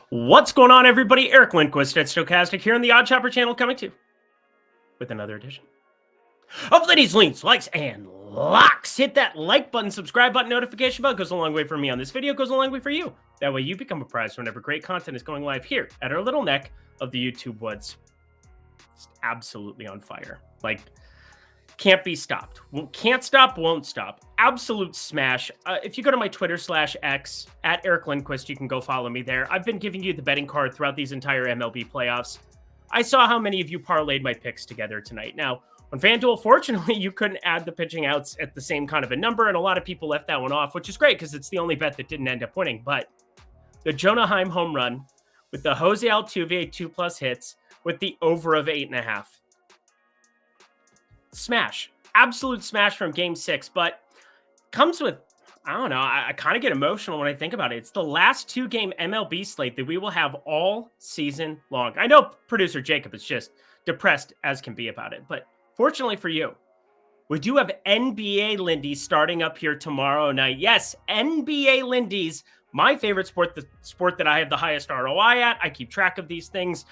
What's going on, everybody? Eric Lindquist at Stochastic here on the Odd Chopper channel, coming to you with another edition of Lindy's Leans, Likes, and Locks. Hit that like button, subscribe button, notification bell. Goes a long way for me on this video, goes a long way for you. That way you become a prize whenever great content is going live here at our little neck of the YouTube woods. It's absolutely on fire. Like, can't be stopped. Can't stop, won't stop. Absolute smash. If you go to my Twitter /X at Eric Lindquist, you can go follow me there. I've been giving you the betting card throughout these entire MLB playoffs. I saw how many of you parlayed my picks together tonight. Now, on FanDuel, fortunately, you couldn't add the pitching outs at the same kind of a number, and a lot of people left that one off, which is great because it's the only bet that didn't end up winning. But the Jonah Heim home run with the Jose Altuve 2+ hits with the over of 8.5. Smash. Absolute smash from game 6, but comes with, I don't know, I kind of get emotional when I think about it. It's the last 2-game MLB slate that we will have all season long. I know producer Jacob is just depressed as can be about it, but fortunately for you, we do have NBA Lindy starting up here tomorrow night. Yes, NBA Lindy's my favorite sport, the sport that I have the highest ROI at. I keep track of these things.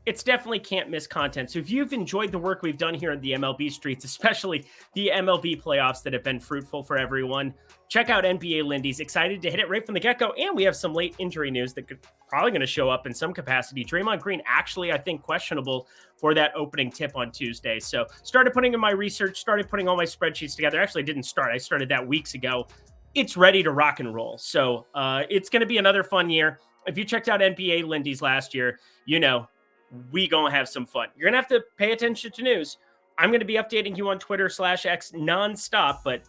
It's definitely can't miss content. So if you've enjoyed the work we've done here in the MLB streets, especially the MLB playoffs that have been fruitful for everyone, check out NBA Lindy's. Excited to hit it right from the get-go. And we have some late injury news that could probably going to show up in some capacity. Draymond Green actually, I think, questionable for that opening tip on Tuesday. So started putting in my research, started putting all my spreadsheets together. Actually, I didn't start. I started that weeks ago. It's ready to rock and roll. So it's going to be another fun year. If you checked out NBA Lindy's last year, you know, we gonna have some fun. You're gonna have to pay attention to news. I'm gonna be updating you on Twitter /X nonstop, but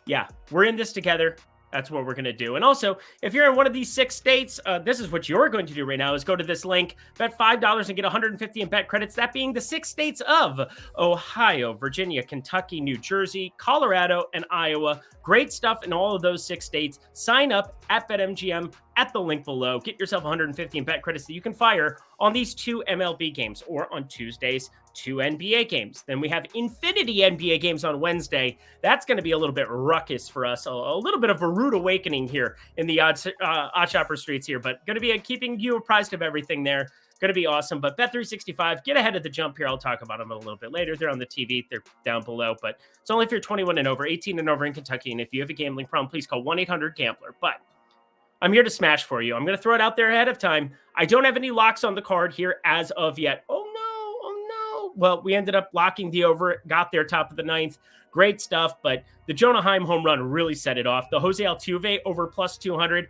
yeah, we're in this together. That's what we're going to do. And also, if you're in one of these 6 states, this is what you're going to do right now is go to this link, bet $5 and get 150 in bet credits. That being the 6 states of Ohio, Virginia, Kentucky, New Jersey, Colorado, and Iowa. Great stuff in all of those 6 states. Sign up at BetMGM at the link below. Get yourself 150 in bet credits that you can fire on these 2 MLB games or on Tuesdays, 2 NBA games. Then we have infinity NBA games on Wednesday. That's going to be a little bit ruckus for us, a little bit of a rude awakening here in the Odd Chopper streets here, but going to be keeping you apprised of everything there. Going to be awesome. But Bet365, get ahead of the jump here. I'll talk about them a little bit later. They're on the TV. They're down below, but it's only if you're 21 and over, 18 and over in Kentucky. And if you have a gambling problem, please call 1-800-GAMBLER. But I'm here to smash for you. I'm going to throw it out there ahead of time. I don't have any locks on the card here as of yet. Oh, no. Well, we ended up locking the over, got there top of the 9th. Great stuff, but the Jonah Heim home run really set it off. The Jose Altuve over plus 200,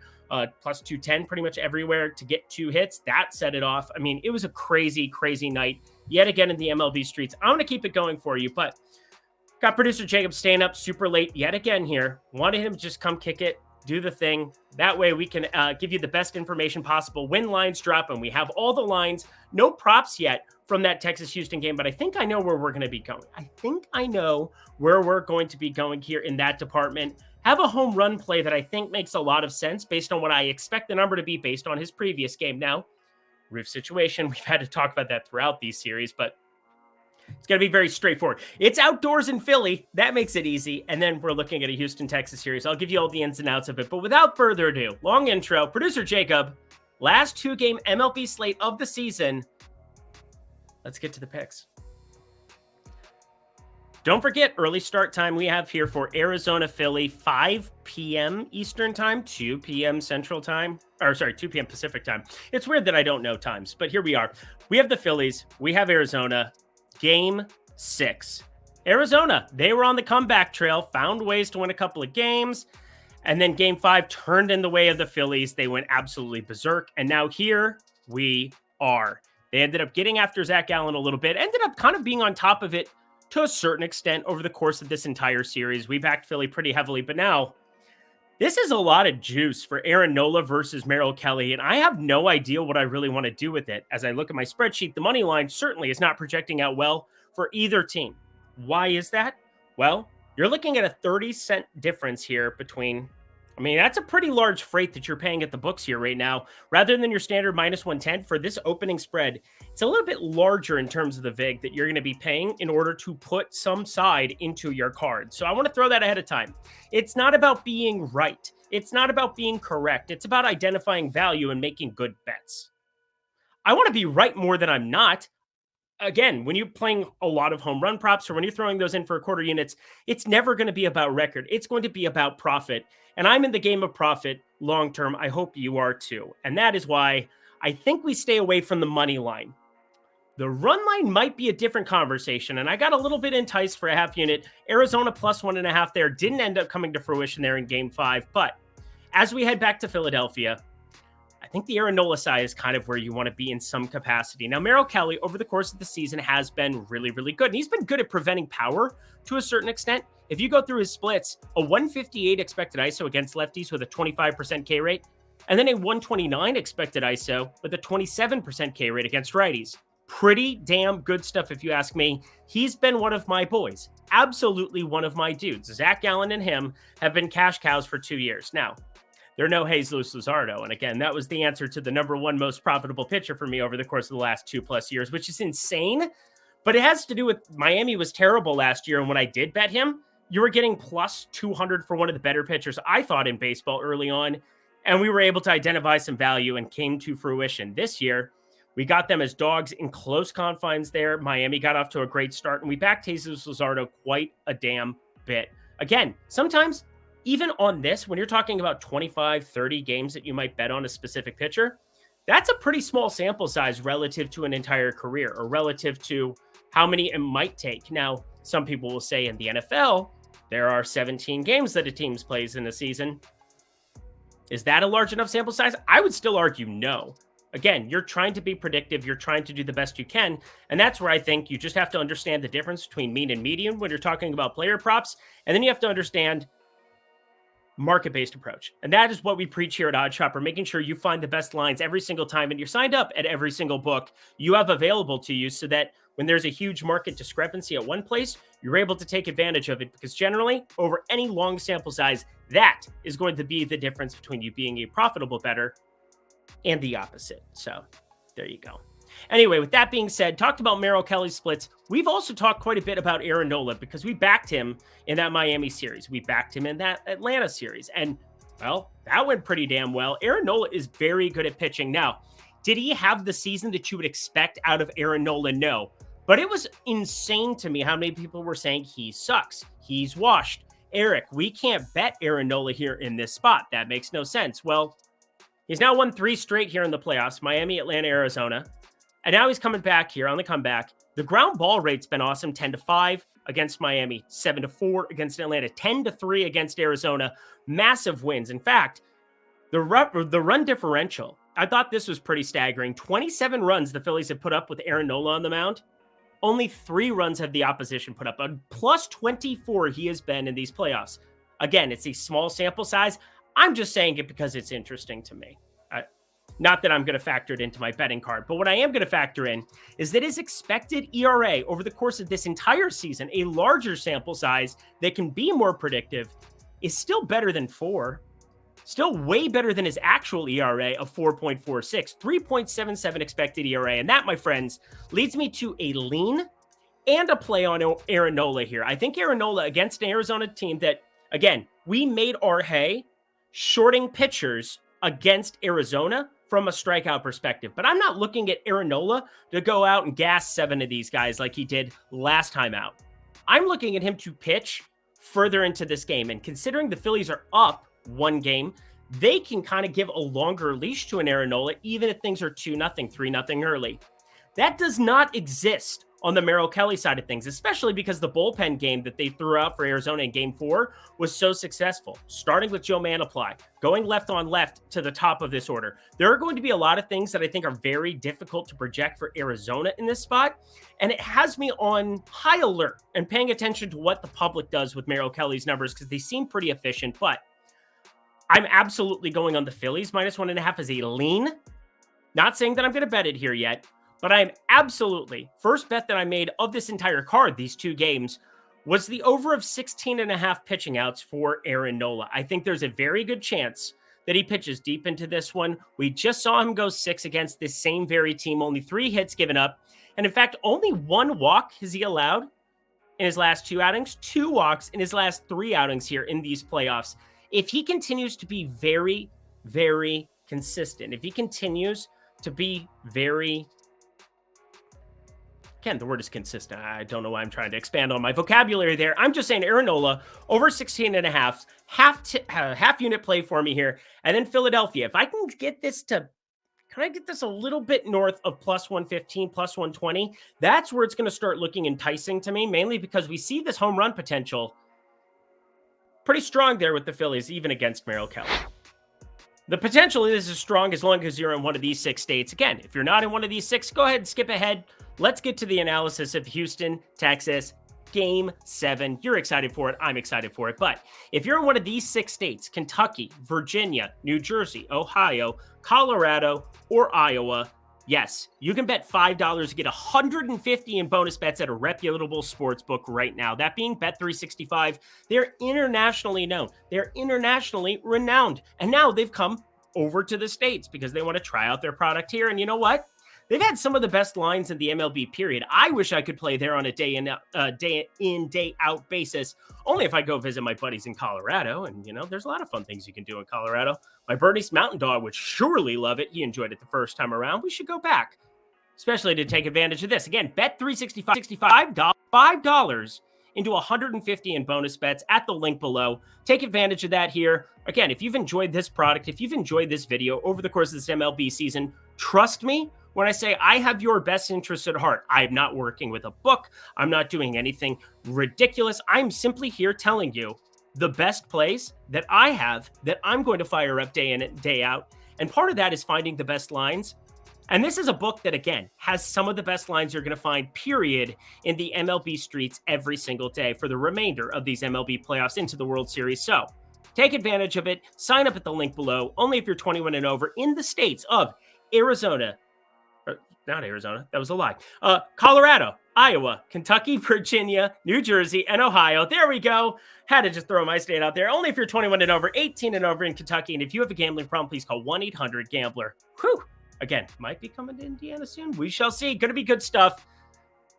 plus 210 pretty much everywhere to get 2 hits. That set it off. I mean, it was a crazy, crazy night yet again in the MLB streets. I'm going to keep it going for you, but got producer Jacob staying up super late yet again here. Wanted him to just come kick it, do the thing. That way we can give you the best information possible when lines drop, and we have all the lines. No props yet from that Texas-Houston game, but I think I know where we're going to be going. I think I know where we're going to be going here in that department. Have a home run play that I think makes a lot of sense based on what I expect the number to be based on his previous game. Now, roof situation, we've had to talk about that throughout these series, but it's going to be very straightforward. It's outdoors in Philly. That makes it easy. And then we're looking at a Houston, Texas series. I'll give you all the ins and outs of it. But without further ado, long intro, producer Jacob, last 2-game MLB slate of the season. Let's get to the picks. Don't forget, early start time we have here for Arizona, Philly, 5 p.m. Eastern time, 2 p.m. Central time. 2 p.m. Pacific time. It's weird that I don't know times, but here we are. We have the Phillies. We have Arizona. Game 6. Arizona, they were on the comeback trail, found ways to win a couple of games, and then game 5 turned in the way of the Phillies. They went absolutely berserk, and now here we are. They ended up getting after Zach Allen a little bit, ended up kind of being on top of it to a certain extent over the course of this entire series. We backed Philly pretty heavily, but now this is a lot of juice for Aaron Nola versus Merrill Kelly, and I have no idea what I really want to do with it. As I look at my spreadsheet, the money line certainly is not projecting out well for either team. Why is that? Well, you're looking at a 30-cent difference here between I mean, that's a pretty large freight that you're paying at the books here right now. Rather than your standard minus 110 for this opening spread, it's a little bit larger in terms of the VIG that you're going to be paying in order to put some side into your card. So I want to throw that ahead of time. It's not about being right. It's not about being correct. It's about identifying value and making good bets. I want to be right more than I'm not. Again, when you're playing a lot of home run props or when you're throwing those in for quarter units, it's never going to be about record. It's going to be about profit. And I'm in the game of profit long term. I hope you are too. And that is why I think we stay away from the money line. The run line might be a different conversation. And I got a little bit enticed for a half unit. Arizona plus 1.5 there didn't end up coming to fruition there in game 5. But as we head back to Philadelphia, I think the Aaron Nola side is kind of where you want to be in some capacity. Now, Merrill Kelly, over the course of the season, has been really, really good. And he's been good at preventing power to a certain extent. If you go through his splits, a 158 expected ISO against lefties with a 25% K rate, and then a 129 expected ISO with a 27% K rate against righties. Pretty damn good stuff, if you ask me. He's been one of my boys. Absolutely one of my dudes. Zach Gallen and him have been cash cows for 2 years. Now, they're no Jesus Luzardo. And again, that was the answer to the number one most profitable pitcher for me over the course of the last 2+ years, which is insane. But it has to do with Miami was terrible last year. And when I did bet him, you were getting plus 200 for one of the better pitchers I thought in baseball early on. And we were able to identify some value and came to fruition. This year, we got them as dogs in close confines there. Miami got off to a great start, and we backed Jesus Luzardo quite a damn bit. Again, sometimes even on this, when you're talking about 25, 30 games that you might bet on a specific pitcher, that's a pretty small sample size relative to an entire career or relative to how many it might take. Now, some people will say in the NFL, there are 17 games that a team plays in a season. Is that a large enough sample size? I would still argue no. Again, you're trying to be predictive. You're trying to do the best you can. And that's where I think you just have to understand the difference between mean and median when you're talking about player props. And then you have to understand market-based approach. And that is what we preach here at OddsShopper, making sure you find the best lines every single time and you're signed up at every single book you have available to you so that when there's a huge market discrepancy at one place, you're able to take advantage of it because generally over any long sample size, that is going to be the difference between you being a profitable bettor and the opposite. So there you go. Anyway, with that being said, talked about Merrill Kelly's splits. We've also talked quite a bit about Aaron Nola because we backed him in that Miami series. We backed him in that Atlanta series. And, well, that went pretty damn well. Aaron Nola is very good at pitching. Now, did he have the season that you would expect out of Aaron Nola? No. But it was insane to me how many people were saying he sucks. He's washed. Eric, we can't bet Aaron Nola here in this spot. That makes no sense. Well, he's now won 3 straight here in the playoffs, Miami, Atlanta, Arizona. And now he's coming back here on the comeback. The ground ball rate's been awesome. 10-5 against Miami, 7-4 against Atlanta, 10-3 against Arizona. Massive wins. In fact, the run differential, I thought this was pretty staggering. 27 runs the Phillies have put up with Aaron Nola on the mound. Only 3 runs have the opposition put up. A plus 24 he has been in these playoffs. Again, it's a small sample size. I'm just saying it because it's interesting to me. Not that I'm going to factor it into my betting card, but what I am going to factor in is that his expected ERA over the course of this entire season, a larger sample size that can be more predictive, is still better than 4. Still way better than his actual ERA of 4.46, 3.77 expected ERA. And that, my friends, leads me to a lean and a play on Aaron Nola here. I think Aaron Nola against an Arizona team that, again, we made our hay shorting pitchers against Arizona from a strikeout perspective. But I'm not looking at Aaron Nola to go out and gas 7 of these guys like he did last time out. I'm looking at him to pitch further into this game. And considering the Phillies are up 1 game, they can kind of give a longer leash to an Aaron Nola, even if things are 2-0, 3-0 early. That does not exist on the Merrill Kelly side of things, especially because the bullpen game that they threw out for Arizona in game 4 was so successful. Starting with Joe Manaply, going left on left to the top of this order. There are going to be a lot of things that I think are very difficult to project for Arizona in this spot. And it has me on high alert and paying attention to what the public does with Merrill Kelly's numbers because they seem pretty efficient. But I'm absolutely going on the Phillies minus 1.5 as a lean. Not saying that I'm going to bet it here yet. But I'm absolutely, first bet that I made of this entire card, these 2 games, was the over of 16.5 pitching outs for Aaron Nola. I think there's a very good chance that he pitches deep into this one. We just saw him go 6 against this same very team, only 3 hits given up. And in fact, only 1 walk has he allowed in his last 2 outings, 2 walks in his last 3 outings here in these playoffs. If he continues to be very, very consistent, if he continues to be very, again, the word is consistent. I don't know why I'm trying to expand on my vocabulary there. I'm just saying Aaron Nola over 16.5, half unit play for me here. And then Philadelphia, if I can get this to, can I get this a little bit north of plus 115, plus 120? That's where it's going to start looking enticing to me, mainly because we see this home run potential pretty strong there with the Phillies, even against Merrill Kelly. The potential is as strong as long as you're in one of these 6 states. Again, if you're not in one of these 6, go ahead and skip ahead. Let's get to the analysis of Houston, Texas, Game 7. You're excited for it. I'm excited for it. But if you're in one of these 6 states, Kentucky, Virginia, New Jersey, Ohio, Colorado, or Iowa, yes, you can bet $5 to get $150 in bonus bets at a reputable sports book right now. That being Bet365, they're internationally known. They're internationally renowned. And now they've come over to the States because they want to try out their product here. And you know what? They've had some of the best lines in the MLB period. I wish I could play there on a day in, day out basis, only if I go visit my buddies in Colorado. And, you know, there's a lot of fun things you can do in Colorado. My Bernie's Mountain Dog would surely love it. He enjoyed it the first time around. We should go back, especially to take advantage of this. Again, Bet365, $5 into $150 in bonus bets at the link below. Take advantage of that here. Again, if you've enjoyed this product, if you've enjoyed this video over the course of this MLB season, trust me when I say I have your best interests at heart. I'm not working with a book. I'm not doing anything ridiculous. I'm simply here telling you the best plays that I have that I'm going to fire up day in and day out. And part of that is finding the best lines. And this is a book that, again, has some of the best lines you're going to find, period, in the MLB streets every single day for the remainder of these MLB playoffs into the World Series. So take advantage of it. Sign up at the link below, only if you're 21 and over in the states of Arizona, not Arizona, that was a lie, Colorado, Iowa, Kentucky, Virginia, New Jersey, and Ohio. There we go. Had to just throw my state out there. Only if you're 21 and over, 18 and over in Kentucky. And if you have a gambling problem, please call 1-800-GAMBLER. Whew. Again, might be coming to Indiana soon. We shall see. Going to be good stuff.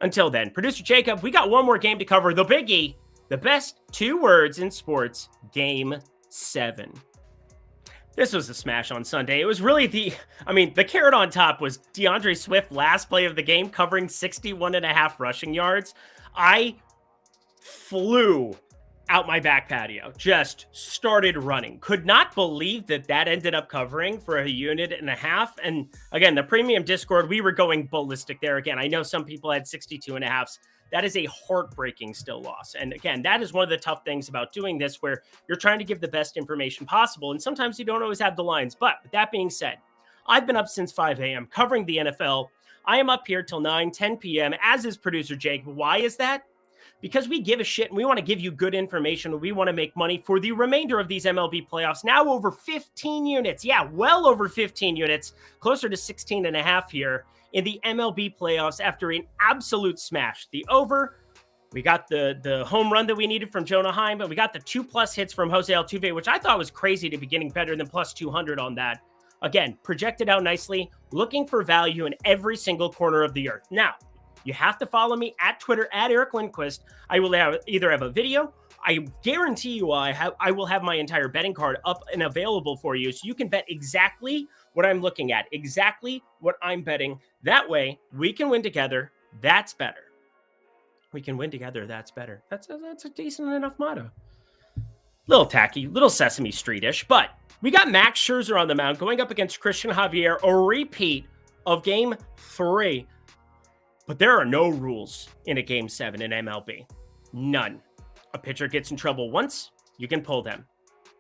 Until then, producer Jacob, we got one more game to cover. The biggie, the best 2 words in sports, Game 7. This was a smash on Sunday. It was really the carrot on top was DeAndre Swift last play of the game covering 61.5 rushing yards. I flew out my back patio, just started running. Could not believe that ended up covering for a unit and a half. And again, the premium Discord, we were going ballistic there. Again, I know some people had 62.5s. That is a heartbreaking still loss. And again, that is one of the tough things about doing this, where you're trying to give the best information possible. And sometimes you don't always have the lines. But with that being said, I've been up since 5 a.m. covering the NFL. I am up here till 10 p.m., as is producer Jake. Why is that? Because we give a shit and we want to give you good information. We want to make money for the remainder of these MLB playoffs. Now over 15 units. Yeah, well over 15 units. Closer to 16.5 here in the MLB playoffs after an absolute smash. The over, we got the home run that we needed from Jonah Heim, but we got the 2+ hits from Jose Altuve, which I thought was crazy to be getting better than plus 200 on that. Again, projected out nicely, looking for value in every single corner of the earth. Now, you have to follow me at Twitter, at Eric Lindquist. I will either have a video. I guarantee you I will have my entire betting card up and available for you, so you can bet exactly what I'm looking at, exactly what I'm betting. That way, we can win together. That's better. We can win together. That's better. That's a decent enough motto. Little tacky, little Sesame Street-ish, but we got Max Scherzer on the mound going up against Christian Javier, a repeat of Game 3. But there are no rules in a Game 7 in MLB. None. A pitcher gets in trouble once, you can pull them.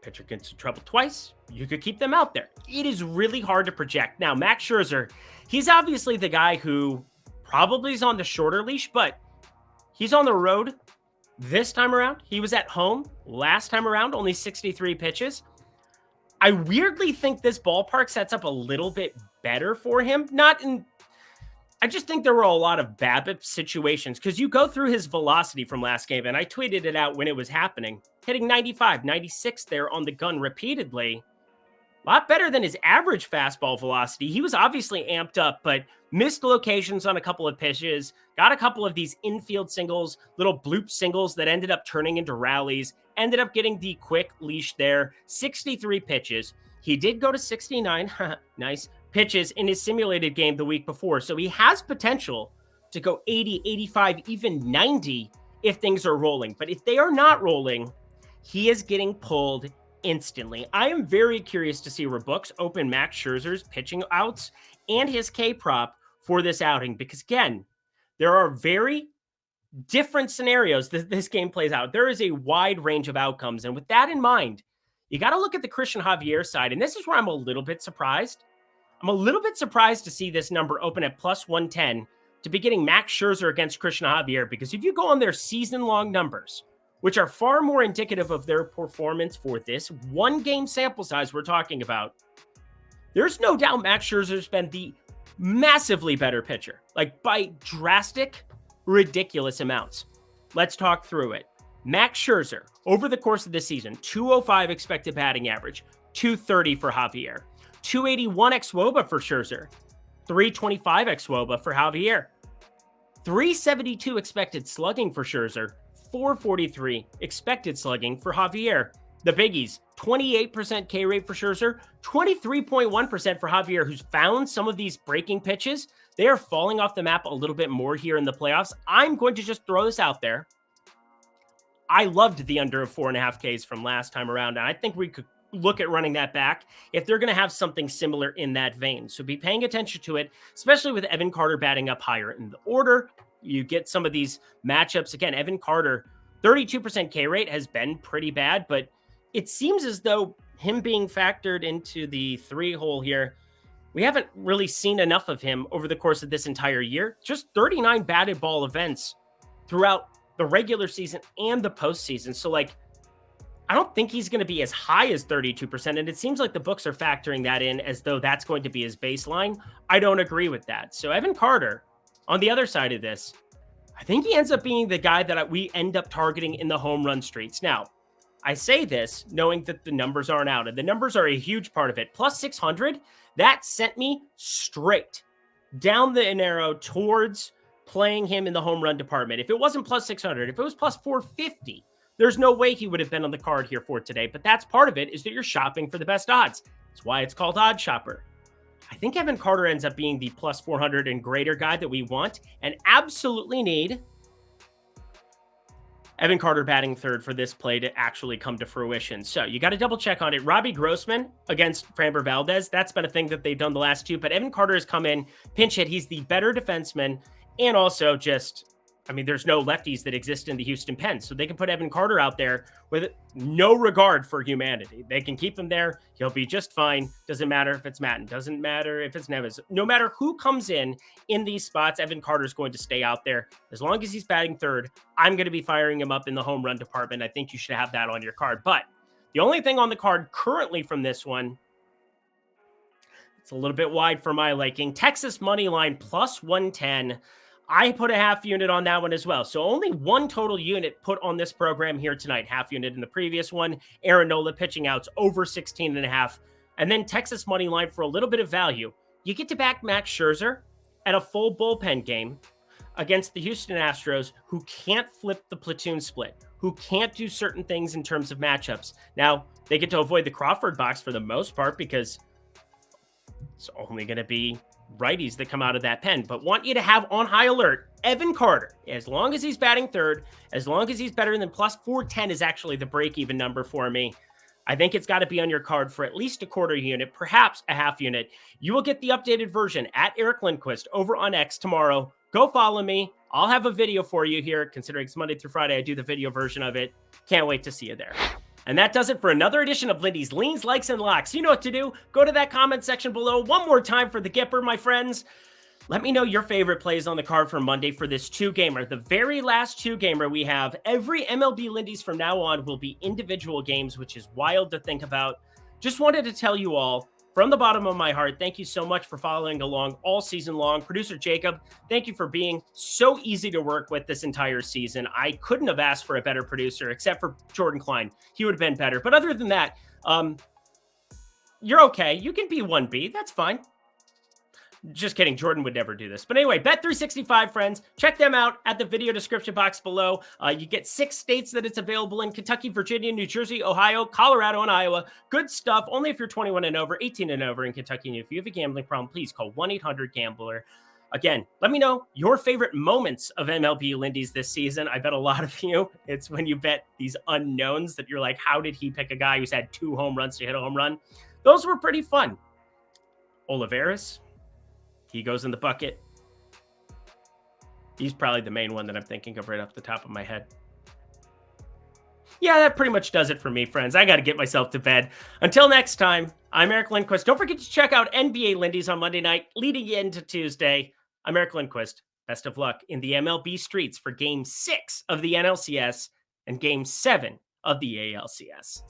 Pitcher gets in trouble twice, you could keep them out there. It is really hard to project. Now, Max Scherzer, he's obviously the guy who probably is on the shorter leash, but he's on the road this time around. He was at home last time around, only 63 pitches. I weirdly think this ballpark sets up a little bit better for him. Not in I just think there were a lot of BABIP situations because you go through his velocity from last game, and I tweeted it out when it was happening, hitting 95, 96 there on the gun repeatedly. A lot better than his average fastball velocity. He was obviously amped up, but missed locations on a couple of pitches, got a couple of these infield singles, little bloop singles that ended up turning into rallies, ended up getting the quick leash there, 63 pitches. He did go to 69, nice, pitches in his simulated game the week before, so he has potential to go 80, 85, even 90 if things are rolling. But if they are not rolling, he is getting pulled instantly. I am very curious to see where books open Max Scherzer's pitching outs and his K prop for this outing, because again, there are very different scenarios that this game plays out. There is a wide range of outcomes, and with that in mind, you got to look at the Christian Javier side, and this is where I'm a little bit surprised. I'm a little bit surprised to see this number open at plus 110 to be getting Max Scherzer against Christian Javier, because if you go on their season-long numbers, which are far more indicative of their performance for this one-game sample size we're talking about, there's no doubt Max Scherzer's been the massively better pitcher, like by drastic, ridiculous amounts. Let's talk through it. Max Scherzer, over the course of this season, 205 expected batting average, 230 for Javier, 281 xWOBA for Scherzer, 325 xWOBA for Javier, 372 expected slugging for Scherzer, 443 expected slugging for Javier. The biggies, 28% K rate for Scherzer, 23.1% for Javier, who's found some of these breaking pitches. They are falling off the map a little bit more here in the playoffs. I'm going to just throw this out there. I loved the under of 4.5 Ks from last time around, and I think we could look at running that back if they're going to have something similar in that vein. So be paying attention to it, especially with Evan Carter batting up higher in the order. You get some of these matchups. Again, Evan Carter, 32% K rate has been pretty bad, but it seems as though him being factored into the 3-hole here, we haven't really seen enough of him over the course of this entire year. Just 39 batted ball events throughout the regular season and the postseason. So, like, I don't think he's going to be as high as 32%, and it seems like the books are factoring that in as though that's going to be his baseline. I don't agree with that. So Evan Carter, on the other side of this, I think he ends up being the guy that we end up targeting in the home run streets. Now, I say this knowing that the numbers aren't out, and the numbers are a huge part of it. Plus 600, that sent me straight down the arrow towards playing him in the home run department. If it wasn't plus 600, if it was plus 450, there's no way he would have been on the card here for today. But that's part of it, is that you're shopping for the best odds. That's why it's called Odd Shopper. I think Evan Carter ends up being the plus 400 and greater guy that we want and absolutely need. Evan Carter batting third for this play to actually come to fruition. So you got to double check on it. Robbie Grossman against Framber Valdez. That's been a thing that they've done the last two, but Evan Carter has come in, pinch hit. He's the better defenseman. And also just, I mean, there's no lefties that exist in the Houston Pens, so they can put Evan Carter out there with no regard for humanity. They can keep him there. He'll be just fine. Doesn't matter if it's Matten. Doesn't matter if it's Neves. No matter who comes in these spots, Evan Carter's going to stay out there. As long as he's batting third, I'm going to be firing him up in the home run department. I think you should have that on your card. But the only thing on the card currently from this one, it's a little bit wide for my liking. Texas money line plus 110. I put a half unit on that one as well. So only one total unit put on this program here tonight. Half unit in the previous one. Aaron Nola pitching outs over 16.5. And then Texas money line for a little bit of value. You get to back Max Scherzer at a full bullpen game against the Houston Astros, who can't flip the platoon split, who can't do certain things in terms of matchups. Now, they get to avoid the Crawford box for the most part because it's only going to be righties that come out of that pen, but want you to have on high alert Evan Carter. As long as he's batting third, as long as he's better than plus 410 is actually the break-even number for me. I think it's got to be on your card for at least a quarter unit, perhaps a half unit. You will get the updated version at Eric Lindquist over on X tomorrow. Go follow me. I'll have a video for you here, considering it's Monday through Friday. I do the video version of it. Can't wait to see you there. And that does it for another edition of Lindy's Leans, Likes, and Locks. You know what to do. Go to that comment section below one more time for the Gipper, my friends. Let me know your favorite plays on the card for Monday for this 2-gamer. The very last 2-gamer we have. Every MLB Lindy's from now on will be individual games, which is wild to think about. Just wanted to tell you all, from the bottom of my heart, thank you so much for following along all season long. Producer Jacob, thank you for being so easy to work with this entire season. I couldn't have asked for a better producer, except for Jordan Klein. He would have been better. But other than that, you're okay. You can be 1B. That's fine. Just kidding. Jordan would never do this. But anyway, Bet365, friends. Check them out at the video description box below. You get 6 states that it's available in: Kentucky, Virginia, New Jersey, Ohio, Colorado, and Iowa. Good stuff. Only if you're 21 and over, 18 and over in Kentucky. And if you have a gambling problem, please call 1-800-GAMBLER. Again, let me know your favorite moments of MLB Lindy's this season. I bet a lot of you, it's when you bet these unknowns that you're like, how did he pick a guy who's had 2 home runs to hit a home run? Those were pretty fun. Olivares, he goes in the bucket. He's probably the main one that I'm thinking of right off the top of my head. Yeah, that pretty much does it for me, friends. I got to get myself to bed. Until next time, I'm Eric Lindquist. Don't forget to check out NBA Lindy's on Monday night, leading into Tuesday. I'm Eric Lindquist. Best of luck in the MLB streets for Game 6 of the NLCS and Game 7 of the ALCS.